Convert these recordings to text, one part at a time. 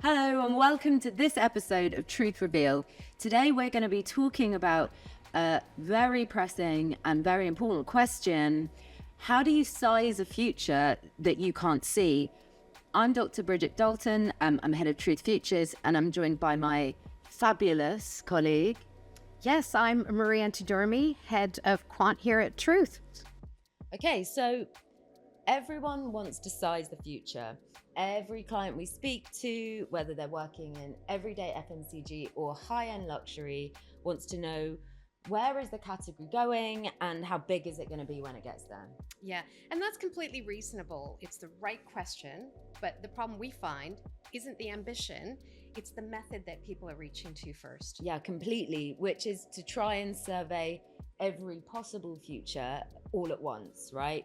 Hello and welcome to this episode of Truth Reveal. Today we're going to be talking about a very pressing and very important question. How do you size a future that you can't see? I'm Dr. Bridget Dalton. I'm head of Truth Futures and I'm joined by my fabulous colleague. Yes, I'm Marie Antidormi, head of Quant here at Truth. Okay, so everyone wants to size the future. Every client we speak to, whether they're working in everyday FMCG or high-end luxury, wants to know where is the category going and how big is it going to be when it gets there? Yeah, and that's completely reasonable. It's the right question, but the problem we find isn't the ambition, it's the method that people are reaching to first. Yeah, completely, which is to try and survey every possible future all at once, right?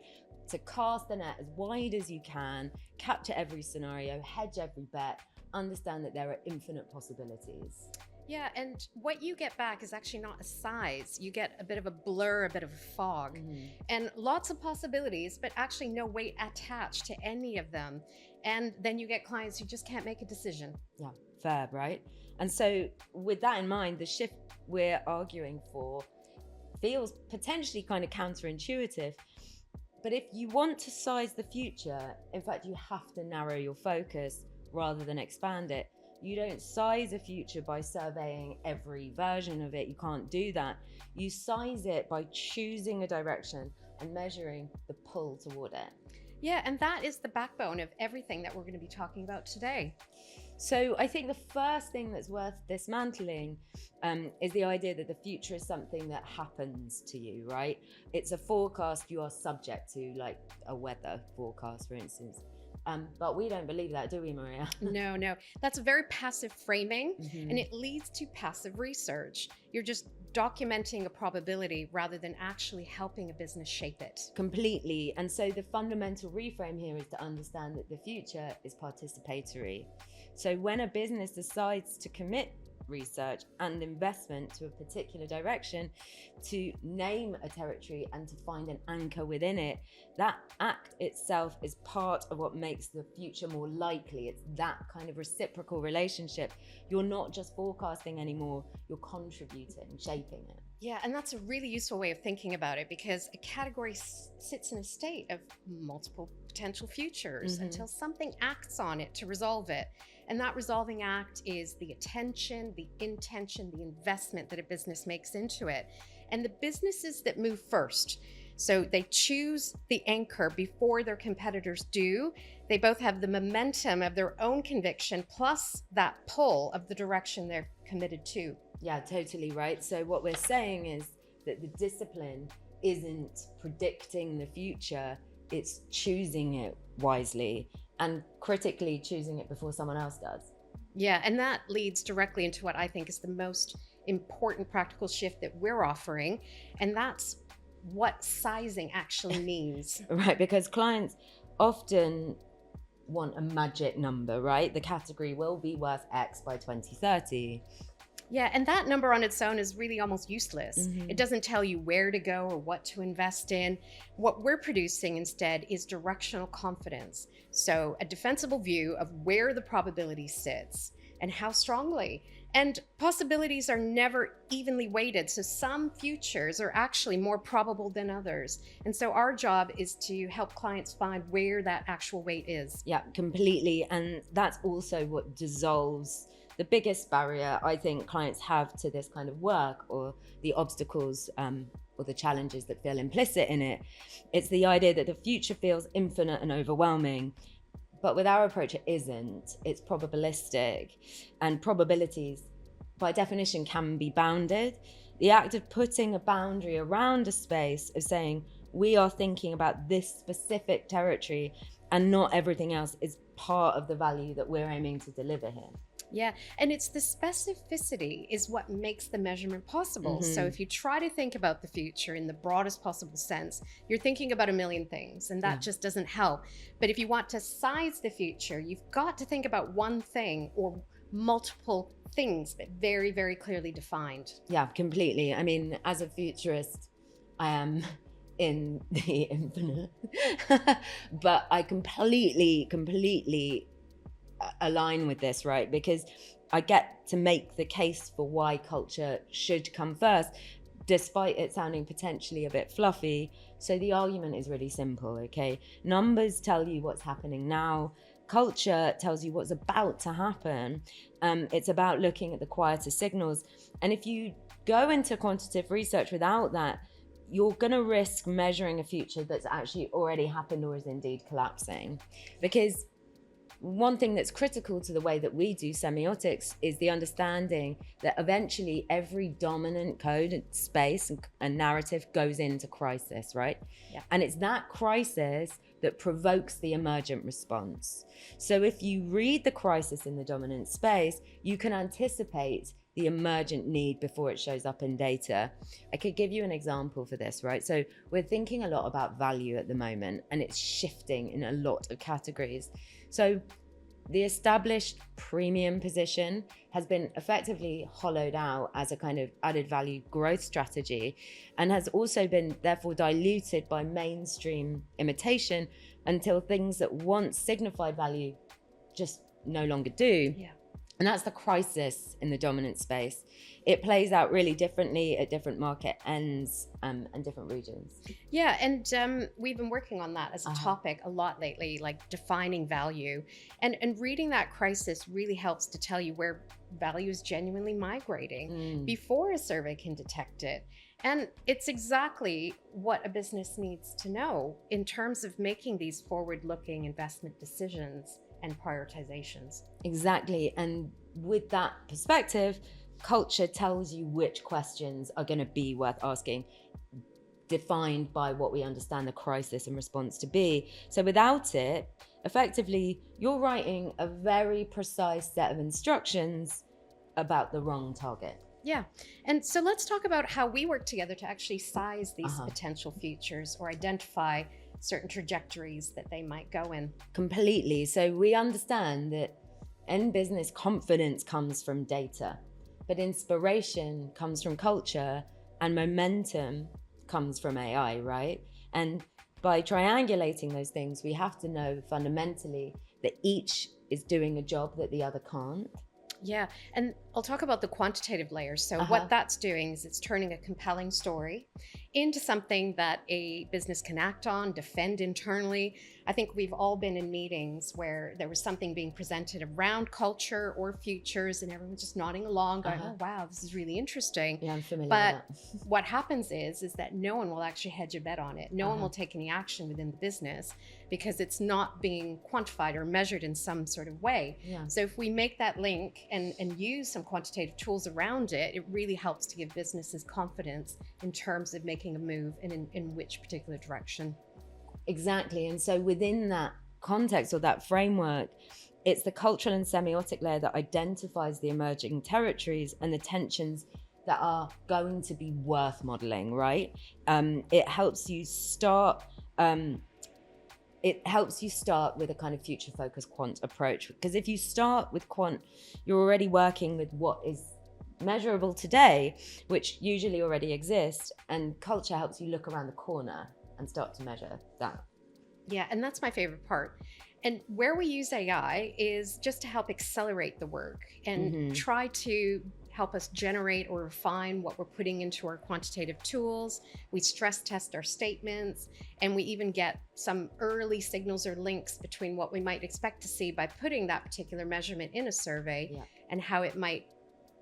To cast the net as wide as you can, capture every scenario, hedge every bet, understand that there are infinite possibilities. Yeah, and what you get back is actually not a size. You get a bit of a blur, a bit of a fog, and lots of possibilities, but actually no weight attached to any of them. And then you get clients who just can't make a decision. Yeah, fair, right? And so with that in mind, the shift we're arguing for feels potentially kind of counterintuitive. But if you want to size the future, in fact, you have to narrow your focus rather than expand it. You don't size a future by surveying every version of it. You can't do that. You size it by choosing a direction and measuring the pull toward it. Yeah, and that is the backbone of everything that we're going to be talking about today. So I think the first thing that's worth dismantling is the idea that the future is something that happens to you, right? It's a forecast you are subject to, like a weather forecast, for instance. But we don't believe that, do we, Maria? No. That's a very passive framing, and it leads to passive research. You're just documenting a probability rather than actually helping a business shape it. Completely. And so the fundamental reframe here is to understand that the future is participatory. So when a business decides to commit research and investment to a particular direction, to name a territory and to find an anchor within it, that act itself is part of what makes the future more likely. It's that kind of reciprocal relationship. You're not just forecasting anymore, you're contributing, shaping it. Yeah, and that's a really useful way of thinking about it, because a category sits in a state of multiple potential futures until something acts on it to resolve it. And that resolving act is the attention, the intention, the investment that a business makes into it. And the businesses that move first, so they choose the anchor before their competitors do. They both have the momentum of their own conviction plus that pull of the direction they're committed to. Yeah, totally right. So what we're saying is that the discipline isn't predicting the future, it's choosing it wisely and critically choosing it before someone else does. Yeah, and that leads directly into what I think is the most important practical shift that we're offering, and that's what sizing actually means. Right, because clients often want a magic number, right? The category will be worth X by 2030. Yeah, and that number on its own is really almost useless. It doesn't tell you where to go or what to invest in. What we're producing instead is directional confidence. So a defensible view of where the probability sits and how strongly. And possibilities are never evenly weighted. So some futures are actually more probable than others. And so our job is to help clients find where that actual weight is. Yeah, completely. And that's also what dissolves the biggest barrier I think clients have to this kind of work, or the obstacles or the challenges that feel implicit in it. It's the idea that the future feels infinite and overwhelming. But with our approach, it isn't. It's probabilistic. And probabilities, by definition, can be bounded. The act of putting a boundary around a space, of saying, we are thinking about this specific territory and not everything else, is part of the value that we're aiming to deliver here. Yeah, and it's the specificity is what makes the measurement possible. So if you try to think about the future in the broadest possible sense, you're thinking about a million things, and that just doesn't help. But if you want to size the future, you've got to think about one thing or multiple things, but very, very clearly defined. Yeah, completely. I mean, as a futurist, I am in the infinite, but I completely align with this, right? Because I get to make the case for why culture should come first, despite it sounding potentially a bit fluffy. So the argument is really simple, okay? Numbers tell you what's happening now. Culture tells you what's about to happen. It's about looking at the quieter signals. And if you go into quantitative research without that, you're going to risk measuring a future that's actually already happened or is indeed collapsing. Because one thing that's critical to the way that we do semiotics is the understanding that eventually every dominant code and space and narrative goes into crisis, right? Yeah. And it's that crisis that provokes the emergent response. So if you read the crisis in the dominant space, you can anticipate the emergent need before it shows up in data. I could give you an example for this, right? So we're thinking a lot about value at the moment, and it's shifting in a lot of categories. So the established premium position has been effectively hollowed out as a kind of added value growth strategy, and has also been therefore diluted by mainstream imitation until things that once signified value just no longer do. Yeah. And that's the crisis in the dominant space. It plays out really differently at different market ends and different regions. Yeah, and we've been working on that as a topic a lot lately, like defining value. And reading that crisis really helps to tell you where value is genuinely migrating before a survey can detect it. And it's exactly what a business needs to know in terms of making these forward-looking investment decisions and prioritizations. Exactly. And with that perspective, culture tells you which questions are going to be worth asking, defined by what we understand the crisis and response to be. So without it, effectively, you're writing a very precise set of instructions about the wrong target. Yeah. And so let's talk about how we work together to actually size these potential futures or identify certain trajectories that they might go in. Completely. So we understand that in business, confidence comes from data, but inspiration comes from culture, and momentum comes from AI, right? And by triangulating those things, we have to know fundamentally that each is doing a job that the other can't. Yeah, and I'll talk about the quantitative layers. So what that's doing is it's turning a compelling story into something that a business can act on, defend internally. I think we've all been in meetings where there was something being presented around culture or futures, and everyone's just nodding along, going, oh, wow, this is really interesting. Yeah, I'm familiar but with that. what happens is that no one will actually hedge a bet on it. No one will take any action within the business because it's not being quantified or measured in some sort of way. Yeah. So if we make that link and use some quantitative tools around it, it really helps to give businesses confidence in terms of making a move and in which particular direction. Exactly. And so within that context or that framework, it's the cultural and semiotic layer that identifies the emerging territories and the tensions that are going to be worth modeling, right? It helps you start with a kind of future focused quant approach, because if you start with quant, you're already working with what is measurable today, which usually already exists, and culture helps you look around the corner and start to measure that. Yeah, and that's my favorite part. And where we use AI is just to help accelerate the work and try to help us generate or refine what we're putting into our quantitative tools. We stress test our statements, and we even get some early signals or links between what we might expect to see by putting that particular measurement in a survey and how it might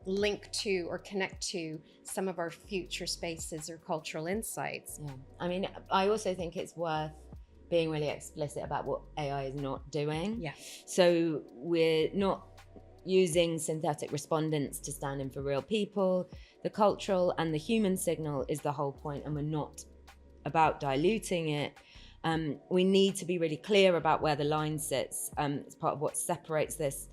link to or connect to some of our future spaces or cultural insights. Yeah. I mean, I also think it's worth being really explicit about what AI is not doing. Yeah. So we're not using synthetic respondents to stand in for real people. The cultural and the human signal is the whole point, and we're not about diluting it. We need to be really clear about where the line sits. It's part of what separates this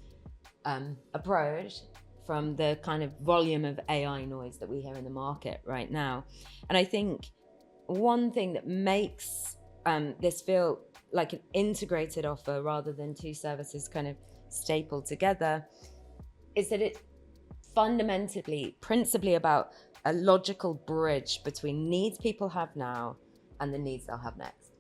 approach from the kind of volume of AI noise that we hear in the market right now. And I think one thing that makes this feel like an integrated offer rather than two services kind of stapled together is that it's fundamentally, principally about a logical bridge between needs people have now and the needs they'll have next.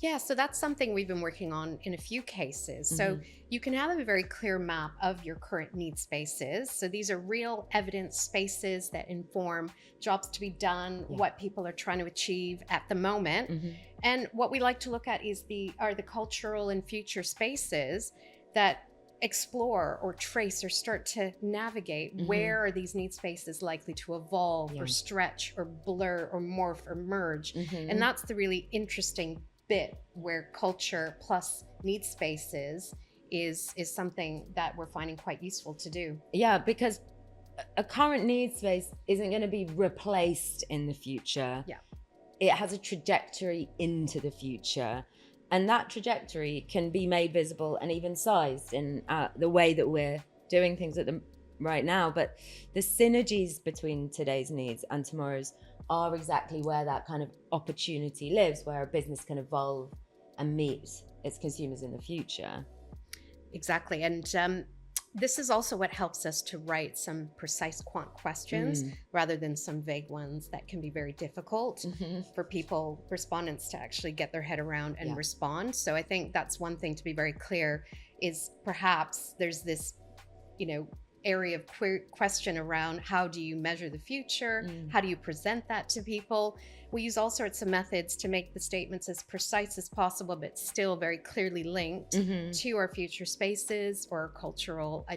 Yeah, so that's something we've been working on in a few cases. So you can have a very clear map of your current need spaces. So these are real evidence spaces that inform jobs to be done, what people are trying to achieve at the moment. And what we like to look at is the cultural and future spaces that explore or trace or start to navigate where are these need spaces likely to evolve or stretch or blur or morph or merge. And that's the really interesting bit where culture plus need spaces is something that we're finding quite useful to do. Yeah, because a current need space isn't going to be replaced in the future. Yeah. It has a trajectory into the future. And that trajectory can be made visible and even sized in the way that we're doing things right now. But the synergies between today's needs and tomorrow's are exactly where that kind of opportunity lives, where a business can evolve and meet its consumers in the future. Exactly. And this is also what helps us to write some precise quant questions rather than some vague ones that can be very difficult for respondents to actually get their head around and respond. So I think that's one thing to be very clear is perhaps there's this, area of question around how do you measure the future? How do you present that to people? We use all sorts of methods to make the statements as precise as possible, but still very clearly linked to our future spaces or cultural,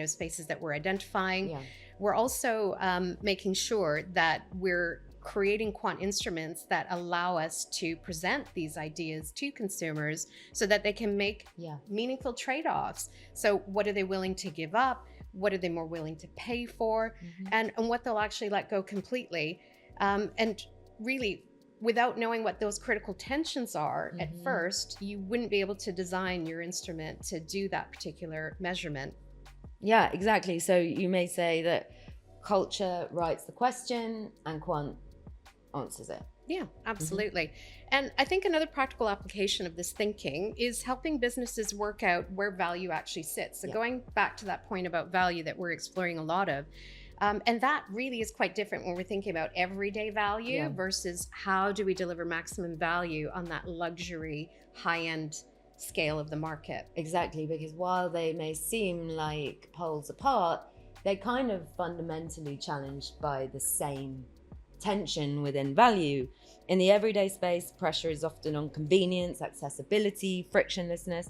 spaces that we're identifying. Yeah. We're also making sure that we're creating quant instruments that allow us to present these ideas to consumers so that they can make meaningful trade-offs. So what are they willing to give up? What are they more willing to pay for? And what they'll actually let go completely. And really, without knowing what those critical tensions are at first, you wouldn't be able to design your instrument to do that particular measurement. Yeah, exactly. So you may say that culture writes the question and quant answers it. Yeah, absolutely. And I think another practical application of this thinking is helping businesses work out where value actually sits. So going back to that point about value that we're exploring a lot of, and that really is quite different when we're thinking about everyday value versus how do we deliver maximum value on that luxury, high-end scale of the market. Exactly, because while they may seem like poles apart, they're kind of fundamentally challenged by the same tension within value. In the everyday space, pressure is often on convenience, accessibility, frictionlessness,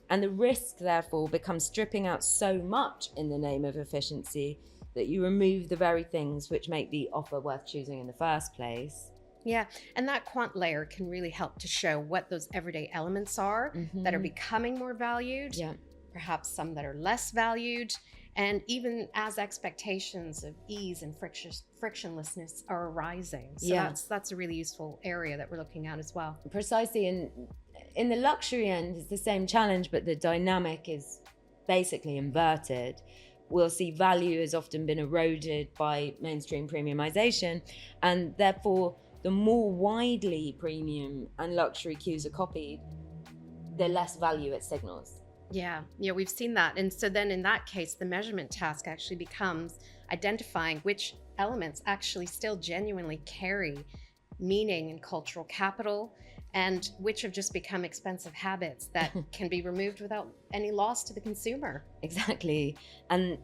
and the risk therefore becomes stripping out so much in the name of efficiency that you remove the very things which make the offer worth choosing in the first place. Yeah, and that quant layer can really help to show what those everyday elements are that are becoming more valued, perhaps some that are less valued, and even as expectations of ease and frictionlessness are arising. So that's a really useful area that we're looking at as well. Precisely. And in the luxury end, it's the same challenge, but the dynamic is basically inverted. We'll see value has often been eroded by mainstream premiumization, and therefore the more widely premium and luxury cues are copied, the less value it signals. Yeah, we've seen that. And so then in that case, the measurement task actually becomes identifying which elements actually still genuinely carry meaning and cultural capital, and which have just become expensive habits that can be removed without any loss to the consumer. Exactly. And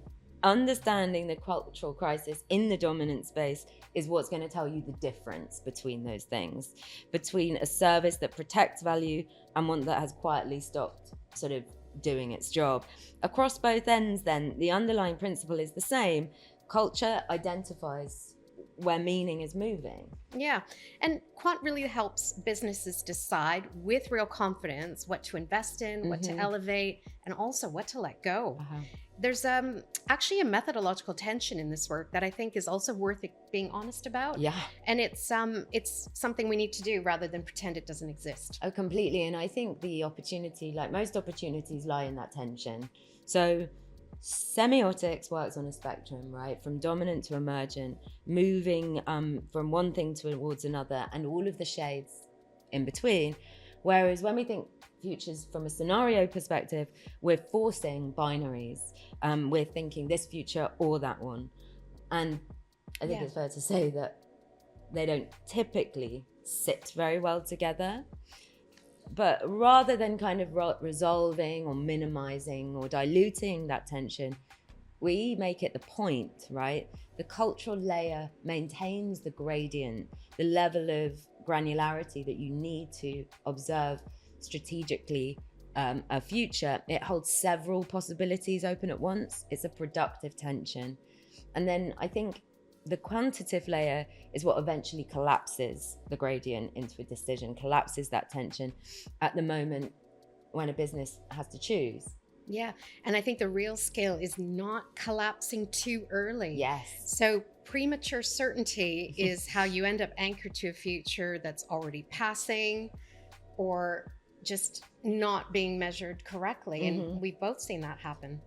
understanding the cultural crisis in the dominant space is what's going to tell you the difference between those things, between a service that protects value and one that has quietly stopped sort of doing its job. Across both ends, then, the underlying principle is the same. Culture identifies where meaning is moving. Yeah, and Quant really helps businesses decide with real confidence what to invest in, what to elevate, and also what to let go. There's actually a methodological tension in this work that I think is also worth being honest about. Yeah. And it's something we need to do rather than pretend it doesn't exist. Oh, completely. And I think the opportunity, like most opportunities, lie in that tension. So semiotics works on a spectrum, right? From dominant to emergent, moving from one thing towards another, and all of the shades in between. Whereas when we think futures from a scenario perspective, we're forcing binaries. We're thinking this future or that one. And I think it's fair to say that they don't typically sit very well together. But rather than kind of resolving or minimizing or diluting that tension, we make it the point, right? The cultural layer maintains the gradient, the level of granularity that you need to observe strategically a future. It holds several possibilities open at once. It's a productive tension. And then I think the quantitative layer is what eventually collapses the gradient into a decision, collapses that tension at the moment when a business has to choose. Yeah. And I think the real skill is not collapsing too early. Yes. So premature certainty is how you end up anchored to a future that's already passing or just not being measured correctly. And we've both seen that happen.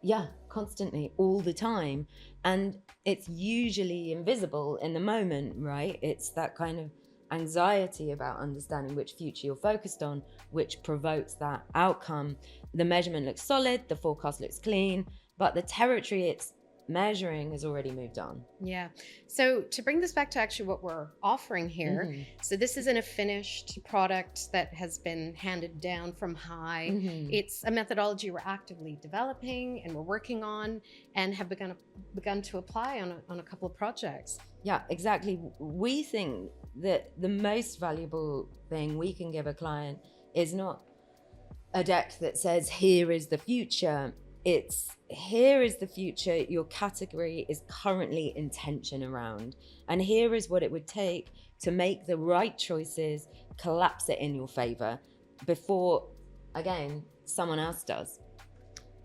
Yeah, constantly, all the time. And it's usually invisible in the moment, right? It's that kind of anxiety about understanding which future you're focused on, which provokes that outcome. The measurement looks solid, the forecast looks clean, but the territory it's measuring has already moved on. Yeah. So to bring this back to actually what we're offering here, so this isn't a finished product that has been handed down from high. It's a methodology we're actively developing and we're working on and have begun to apply on a couple of projects. Yeah, exactly. We think that the most valuable thing we can give a client is not a deck that says, here is the future. It's, here is the future your category is currently in tension around. And here is what it would take to make the right choices, collapse it in your favor before, again, someone else does.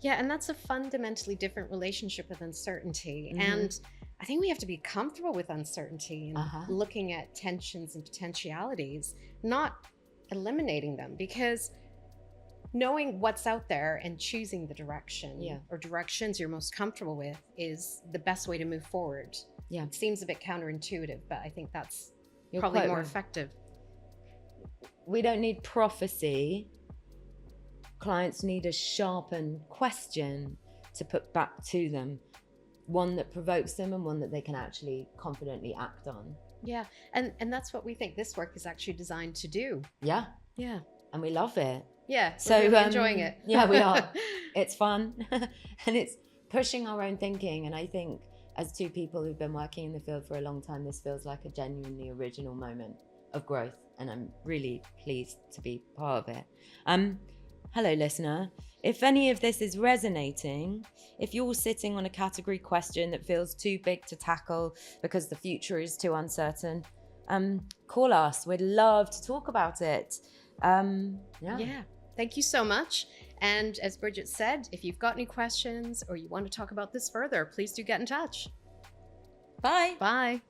Yeah, and that's a fundamentally different relationship with uncertainty. And I think we have to be comfortable with uncertainty and looking at tensions and potentialities, not eliminating them, because knowing what's out there and choosing the direction or directions you're most comfortable with is the best way to move forward. Yeah. It seems a bit counterintuitive, but I think that's probably more effective. We don't need prophecy. Clients need a sharpened question to put back to them, one that provokes them and one that they can actually confidently act on. Yeah, and that's what we think this work is actually designed to do. Yeah. Yeah. And we love it. Yeah, so we're really enjoying it. Yeah, we are. It's fun and it's pushing our own thinking. And I think as two people who've been working in the field for a long time, this feels like a genuinely original moment of growth. And I'm really pleased to be part of it. Hello, listener. If any of this is resonating, if you're sitting on a category question that feels too big to tackle because the future is too uncertain, call us. We'd love to talk about it. Yeah. Thank you so much. And as Bridget said, if you've got any questions or you want to talk about this further, please do get in touch. Bye. Bye.